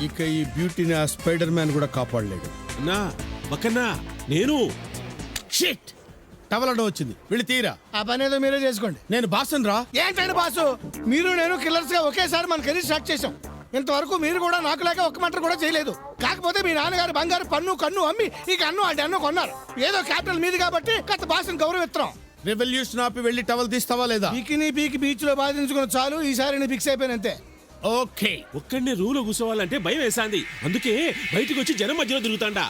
ఇక ఈ బ్యూటీని ఆ స్పైడర్ మ్యాన్ కూడా కాపాడలేడు. అన్నా బక్కన్నా నేను షిట్ టవలడం వచ్చింది, వెళ్ళి తీరా. ఆ పని ఏదో మీరే చేసుకోండి. నేను బాసన్ రా. ఏంటండి బాసు, మీరు నేను కిల్లర్స్ గా ఒకేసారి మన కెరీర్ స్టార్ట్ చేసాం. ఇంతవరకు మీరు కూడా నాకు లేక ఒక్క మంటర్ కూడా చేయలేదు. కాకపోతే మీ నాన్నగారు బంగారు పన్ను కన్ను అమ్మి ఈ కన్ను ఆ డన్ను కొన్నారు. ఏదో క్యాపిటల్ మీది కాబట్టి కొత్త బాసుని గౌరవిస్తున్నాం. రెవల్యూషన్ ఆపి వెళ్ళి టవల్ తీస్తావా లేదా? పీకిని పీకి బీచ్ లో బాధించుకున్న చాలు, ఈసారి నేను ఫిక్స్ అయిపోయినంతే. ఓకే. ఒక్కడనే రూలో కూర్చోవాలంటే భయం వేసాంది. అందుకే బయటకు వచ్చి జనం మధ్యలో తిరుగుతాండా.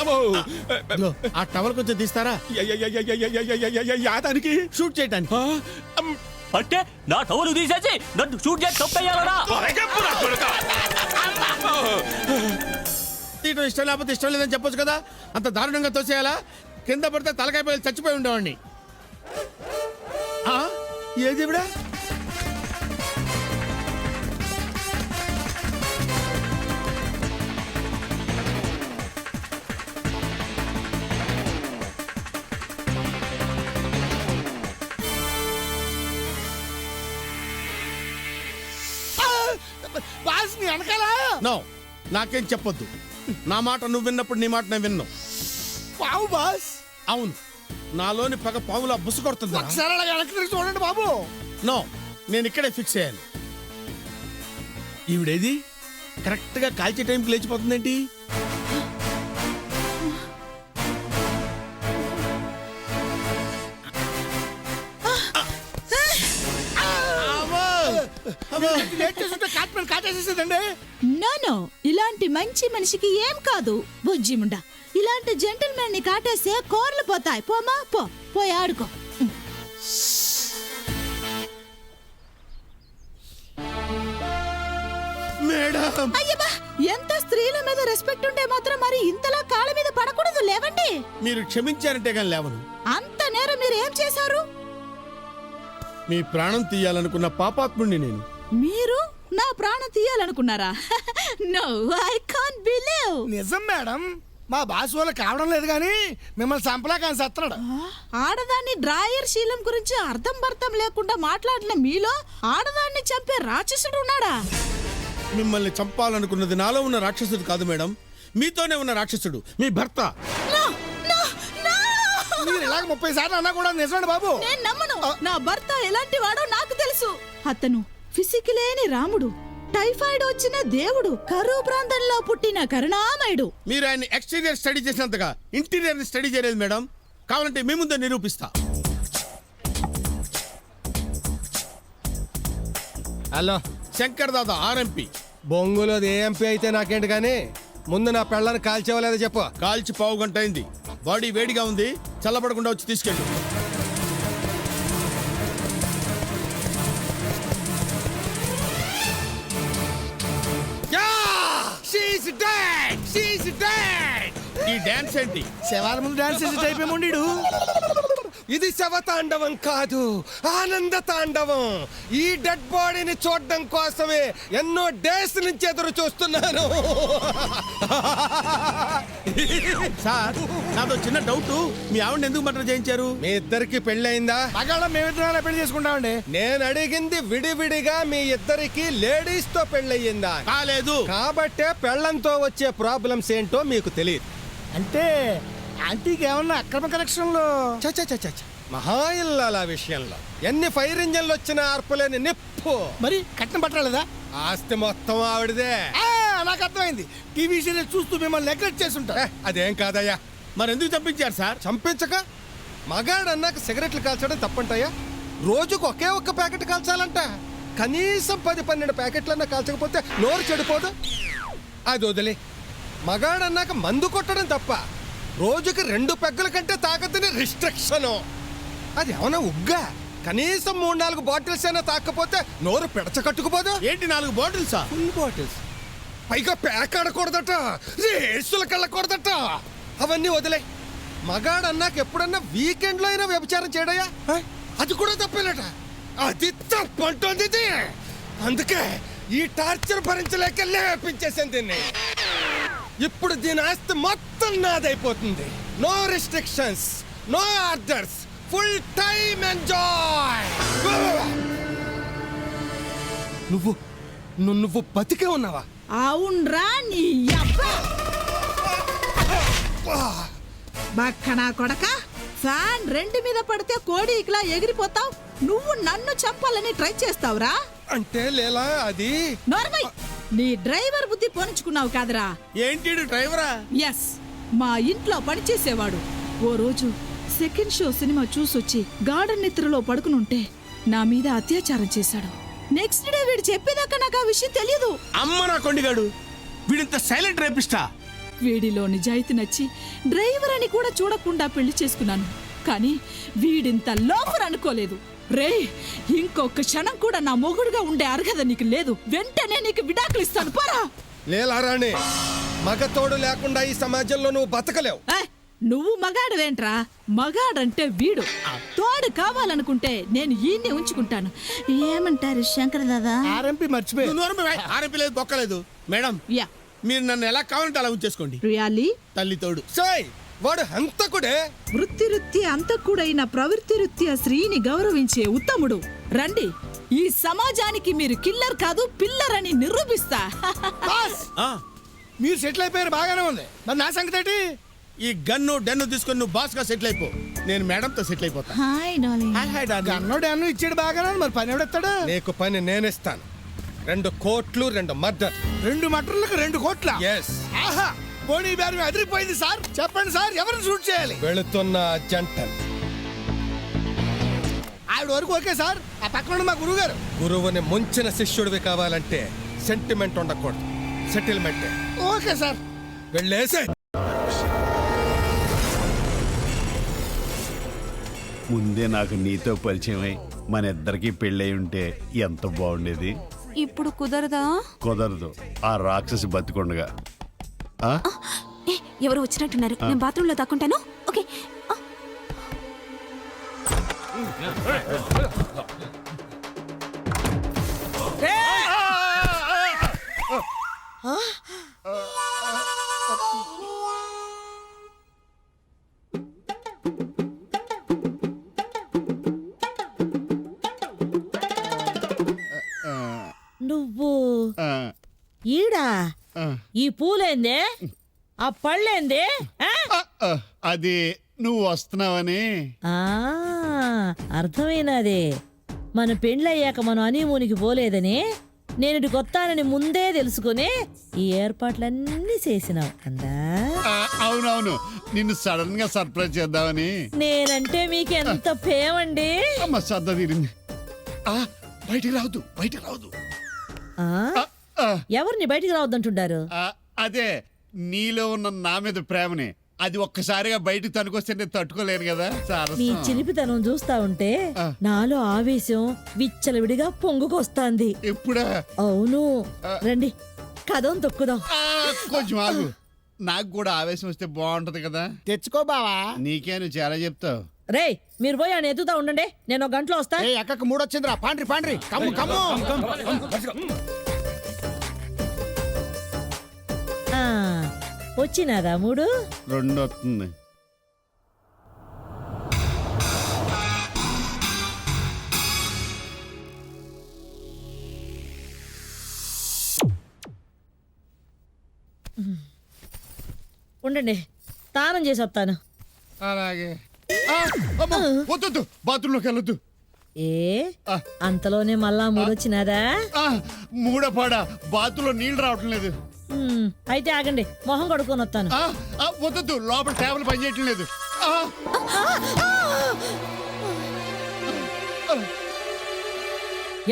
ఇదిగో, ఆ టవల్ కొంచెం తీస్తారా? యాదానికి షూట్ చేయటానికి. అంటే నా టవలు తీసేసి నన్ను షూట్ చేసి తప్పేయాలరా? తీయటం ఇష్టం లేకపోతే ఇష్టం లేదని చెప్పొచ్చు కదా. అంత దారుణంగా తోసేయాలా? కింద పడితే తలకాయ పైలు చచ్చిపోయి ఉండేవాడిని. ఏది ఇవిడ? బాస్ నీ వెనకాల. నో, నాకేం చెప్పొద్దు. నా మాట నువ్వు విన్నప్పుడు నీ మాట నేను విన్నావు. పావు బాస్. అవును, నాలోని పగ పావులా బుసు కొడుతుంది. ఒకసారి అలా వెనక్కి తిరిగి చూడండి బాబు. నో, నేను ఇక్కడే ఫిక్స్ అయ్యాను. ఈవిడేది కరెక్ట్ గా కాల్చే టైంకి లేచిపోతుందేంటి? నో, ఇలాంటి మంచి మనిషికి ఏం కాదు బుజ్జిముండా. ఇలాంటి జెంటిల్మెన్ ని కాటేస్తే కోర్లు పోతాయి. పోమా పోయి ఆడుకో. మేడం, అయ్యబ్బా, ఎంత స్త్రీల మీద రెస్పెక్ట్ ఉంటే మాత్రం మరి ఇంతలా కాళ్ళ మీద పడకూడదు. లేవండి. మీరు క్షమించారంటే కానీ లేవను. అంత నేరం మీరు ఏం చేశారు? మీ ప్రాణం తీయాలనుకున్న పాపాత్ముడిని నేను. మీరు నా ప్రాణం తీయాలనుకున్నారా? No, I can't believe. నిజం మేడం, మా బాస్ వల్ల కావడం లేదు కానీ మిమ్మల్ని చంపలేక ఆయన సత్తున్నాడు. ఆడదాన్ని డ్రాయర్ శీలం గురించి అర్థం పర్థం లేకుండా మాట్లాడిన మీలో ఆడదాన్ని చంపే రాక్షసుడు ఉన్నాడా? మిమ్మల్ని చంపాలనుకున్నది నాలో ఉన్న రాక్షసుడు కాదు మేడం, మీతోనే ఉన్న రాక్షసుడు, మీ భర్త. No, no, no! మీరు ఇలాగ 30 సార్లు అన్నా కూడా నిజమండి బాబు. నేను నమ్మను. నా భర్త ఎలాంటి వాడో నాకు తెలుసు. అతను ఫిసికలేని రాముడు, టైఫాయిడ్ వచ్చిన దేవుడు, కరువు ప్రాంతంలో పుట్టిన కరుణామయుడు. మీరు ఆయన ఎక్స్టీరియర్ స్టడీ చేసినంతగా ఇంటీరియర్ స్టడీ చేయలేదు మేడం. కావాలంటే మీ ముందే నిరూపిస్తా. Hello Shankar Dada RMP. బొంగులోది ఏ ఎంపీ అయితే నాకేంటి కానీ ముందు నా పెళ్ళని కాల్చేవలేదో చెప్పు. కాల్చి పావు గంట అయింది. బాడీ వేడిగా ఉంది, చల్లబడకుండా వచ్చి తీసుకెళ్ళు. ఈ డాన్స్ ఏంటి? శవాల ముందు డాన్స్ చేసే టైప్ ఏముండి. ఇది శవతాండవం కాదు, ఆనంద తాండవం. ఈ డెడ్ బాడీని చూడడం కోసమే ఎన్నో డేస్ నుంచి ఎదురు చూస్తున్నాను. సార్, నాతో చిన్న డౌట్. మీ ఆవిడ ఎందుకు మర్డర్ చేయించారు? మీ ఇద్దరికి పెళ్ళయిందా? మగాళ్ళం మేమిద్దరం పెళ్లి చేసుకుంటామండి. నేను అడిగింది విడివిడిగా మీ ఇద్దరికి లేడీస్ తో పెళ్ళయిందా? కాలేదు. కాబట్టే పెళ్ళంతో వచ్చే ప్రాబ్లమ్స్ ఏంటో మీకు తెలియదు. అంటే ఆంటీకి ఏమన్నా అక్రమ కనెక్షన్లు? మహాయిల్లాల విషయంలో ఎన్ని ఫైర్ ఇంజన్లు వచ్చినా ఆర్పలేని నిప్పు. మరి కట్నం పట్టలేదా? ఆస్తి మొత్తం ఆవిడదే. నాకు అర్థమైంది. టీవీ సీరియల్ చూస్తూ మిమ్మల్ని నెగ్లెక్ట్ చేస్తుంటా. అదేం కాదయ్యా. మరి ఎందుకు చంపించారు సార్? చంపించక మగాడు అన్నాక సిగరెట్లు కాల్చడం తప్పంటాయా? రోజుకు ఒకే ఒక్క ప్యాకెట్ కాల్చాలంట. కనీసం 10-12 ప్యాకెట్లన్నా కాల్చకపోతే నోరు చెడిపోదు. అది వదిలే. మగాడు అన్నాక మందు కొట్టడం తప్ప రోజుకి 2 పెగ్గల కంటే తాగద్దని రిస్ట్రిక్షన్. అది ఏమన్నా ఉగ్గా? కనీసం 3-4 బాటిల్స్ అయినా తాకపోతే నోరు పెడచకట్టుకుపోదు. ఏంటి 4 బాటిల్సా? Full bottles. పైగా ప్యాక్ ఆడకూడదట, రేసులకు వెళ్ళకూడదట. అవన్నీ వదిలే. మగాడు అన్నాక ఎప్పుడన్నా వీకెండ్ లో అయినా వ్యభిచారం చేయడయా? అది కూడా తప్పేనట. అది తప్పంటుంది. అందుకే ఈ టార్చర్ భరించలేక లేపించేసాను దీన్ని. ఇప్పుడు దీని ఆస్తి మొత్తం నాదైపోతుంది. No restrictions, no orders, full time enjoy. నువ్వు బతికే ఉన్నావా? అవునరా నీ అబ్బా బక్కనా కొడక ఫ్యాన్ రెండు మీద పడితే కోడి ఇట్లా ఎగిరిపోతావు. నువ్వు నన్ను చంపాలని ట్రై చేస్తావురా? అంటే లేలా అది నార్మల్ నీ డ్రైవర్ బుద్ధి పోనించుకున్నావు కాదరా? ఏంటి డ్రైవరా? ఎస్, మా ఇంట్లో పనిచేసేవాడు. ఓ రోజు సెకండ్ షో సినిమా చూసొచ్చి గార్డెన్ నిద్రలో పడుకునుంటే నా మీద అత్యాచారం చేశాడు. నెక్స్ట్ డే వీడు చెప్పేదాకా నాకు ఆ విషయం తెలియదు. అమ్మ నా కొండిగాడు, వీడింత సైలెంట్ రేపిస్టా? వీడిలో నిజాయితీ నచ్చి డ్రైవర్ అని కూడా చూడకుండా పెళ్లి చేసుకున్నాను. కానీ వీడింత లోఫర్ అనుకోలేదు. రే, ఇంకొక క్షణం కూడా నా మొగుడుగా ఉండే అర్హత నీకు లేదు. వెంటనే నీకు విడాకులు ఇస్తాను, పోరా. లేలా రాణి, మగతోడు లేకుండా ఈ సమాజంలో నువ్వు బతకలేవు. నువ్వు మగాడువేంట్రా? మగాడంటే వీడు. తోడు కావాలనుకుంటే నేను ఈయన్ని ఉంచుకుంటాను. ఏమంటారు శంకర్ దాదా? ఆర్ఎంపీ మర్చిపోయి ఆర్ఎంపీ లేదు, బొక్కలేదు. మేడం, యా, మీరు నన్ను ఎలా కావాలంటే అలా ఉంచేసుకోండి. రియాలీ తల్లి తోడు. సాయ్, వాడు హంతకుడే. వృత్తి అంతకుడైన ప్రవృత్తి స్త్రీని గౌరవించే ఉత్తముడు. రండి, ఈ సమాజానికి మీరు కిల్లర్ కాదు పిల్లర్ అని నిరూపిస్తా. బాస్, ఆ, మీరు సెటిల్ అయిపోయారు, బాగానే ఉంది. మరి నా సంగతి ఏంటి? ఈ గన్ను డన్ను తీసుకొని నువ్వు బాస్ గా సెటిల్ అయిపో. నేను మేడంతో సెటిల్ అయిపోతా. Hi darling. Hi hi darling. అన్నో డాను ఇచ్చాడు బాగానే ఉంది. మరి పని ఎవడెత్తాడు? నీకు పని నేనిస్తాను. 2 కోట్లు 2 మర్డర్. 2 మటర్లకు 2 కోట్ల. ఎస్. ఆహా, పోనీ బేరం అదిరిపోయింది సార్. చెప్పండి సార్, ఎవరిని షూట్ చేయాలి? వెళుతున్న జంటన్. ఆవిడ వరకు ఓకే సార్. ఆ పక్కన మా గురువు గారు. గురువుని ముంచిన శిష్యుడివి కావాలంటే సెంటిమెంట్ ఉండకూడదు, సెటిల్మెంట్. Okay sir. వెళ్ళేసే. ముందే నాకు నీతో పరిచయమై మన ఇద్దరికి పెళ్ళై ఉంటే ఎంత బాగుండేది. ఇప్పుడు కుదరదా? కుదరదు, ఆ రాక్షసి బతికొండగా. ఆ? ఎవరు వచ్చినట్టున్నారు. నేను బాత్రూంలో దాక్కుంటాను. ఓకే. నువ్వు ఆ, ఈడా? ఆ. ఈ పూలేందే? ఆ పళ్ళేందే? ఆ? ఆ, అది నువ్వు వస్తున్నావని. ఆ, అర్థమైనది. మన పెండ్లయ్యాక మనం హనీమూన్కి పోలేదని, నేను కొత్తానని ముందే తెలుసుకుని ఈ ఏర్పాట్లన్నీ చేసినావు అందా? ఆ, అవునవును, నిన్ను సడన్ గా సర్ప్రైజ్ చేద్దామని. నేనంటే మీకెంత పేమండి. అమ్మ సద్ద తీరింది. ఆ, బయటికి రావద్దు, బయటికి రావద్దు. ఆ? ఆ, ఆ, ఎవరిని బయటికి రావద్దంటుండారు? ఆ, అదే నీలో ఉన్న నా మీద ప్రేమని అది ఒక్కసారిగా బయటికి తనుకొస్తే నేను తట్టుకోలేను కదా. నీ సరసం. చిలిపితనం చూస్తా ఉంటే నాలో ఆవేశం విచ్చలవిడిగా పొంగుకొస్తాంది. ఎప్పుడా? అవును, రండి కదం తొక్కుదాం. ఆ, కొంచెం ఆగు, నాకు కూడా ఆవేశం వస్తే బాగుంటది కదా. తెచ్చుకో బావా. నీకే నువ్వు చాలా చెప్తావు. రేయ్, మీరు పోయి ఆయన ఎత్తుతా ఉండండి, నేను ఒక గంటలో వస్తా. ఏ ఎక్కకు మూడొచ్చిందిరా. పాండ్రి పాండ్రి కమ్ము కమ్ము. ఆ, వచ్చినాదా మూడు? 2 వస్తుంది. ఉండండి, స్నానం చేసి వస్తాను. అలాగే. వద్దు, బాత్రూంలోకి వెళ్ళొద్దు. ఏ అంతలోనే మళ్ళా మూడొచ్చినాదా? మూడపాడా, బాత్రూంలో నీళ్లు రావటం లేదు. అయితే ఆగండి, మొహం కడుక్కొని వస్తాను. వద్దు, లోపల టేబుల్ పనిచేయటం లేదు.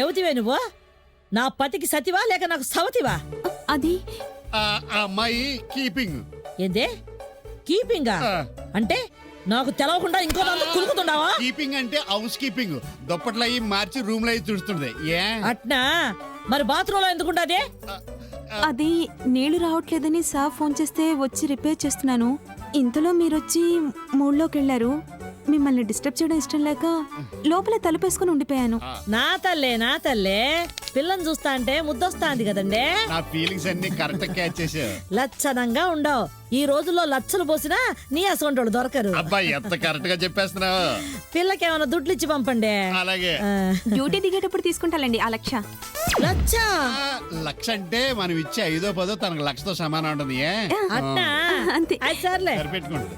ఎవతివే నువ్వు? నా పతికి సతివా లేక నాకు సవతివా? అది ఆ అమ్మాయి కీపింగ్. ఏందే కీపింగా? అంటే నాకు తెలవకుండా ఇంకో దాంతో కులుకుతుండావా? కీపింగ్ అంటే హౌస్ కీపింగ్. దుప్పట్లు అయ్యి మార్చి రూమ్ లో అయ్యి చూస్తుంది. ఏ అట్నా? మరి బాత్రూమ్ లో ఎందుకుంటాదే? అది నీళ్లు రావట్లేదని సార్ ఫోన్ చేస్తే వచ్చి రిపేర్ చేస్తున్నాను. ఇంతలో మీరొచ్చి మూడ్లోకి వెళ్ళారు. మిమ్మల్ని డిస్టర్బ్ చేయడం ఇష్టం లేక లోపల తలుపేసుకుని ఉండిపోయాను. నా తల్లే పిల్లని చూస్తా అంటే ముద్దొస్తాంది కదండే. నా ఫీలింగ్స్ అన్ని కరెక్ట్ క్యాచ్ చేసావు. లచ్చనంగా ఉండవు. ఈ రోజుల్లో లచ్చలు పోసినా నీ అసొంటోడు దొరకరు. అబ్బాయి ఎంత కరెక్ట్ గా చెప్పేస్తున్నావు. పిల్లకేమైనా దుడ్లు ఇచ్చి పంపండి. అలాగే. ఆ, డ్యూటీ దిగేటప్పుడు తీసుకుంటాలండి ఆ లక్ష. లచ్చ లక్ష అంటే మనం ఇచ్చే 5ో 10 తనకు లక్షతో సమానం ఉంటుంది. అట్టా అంతే. అది సర్లే. సరిపెట్టుకోండి.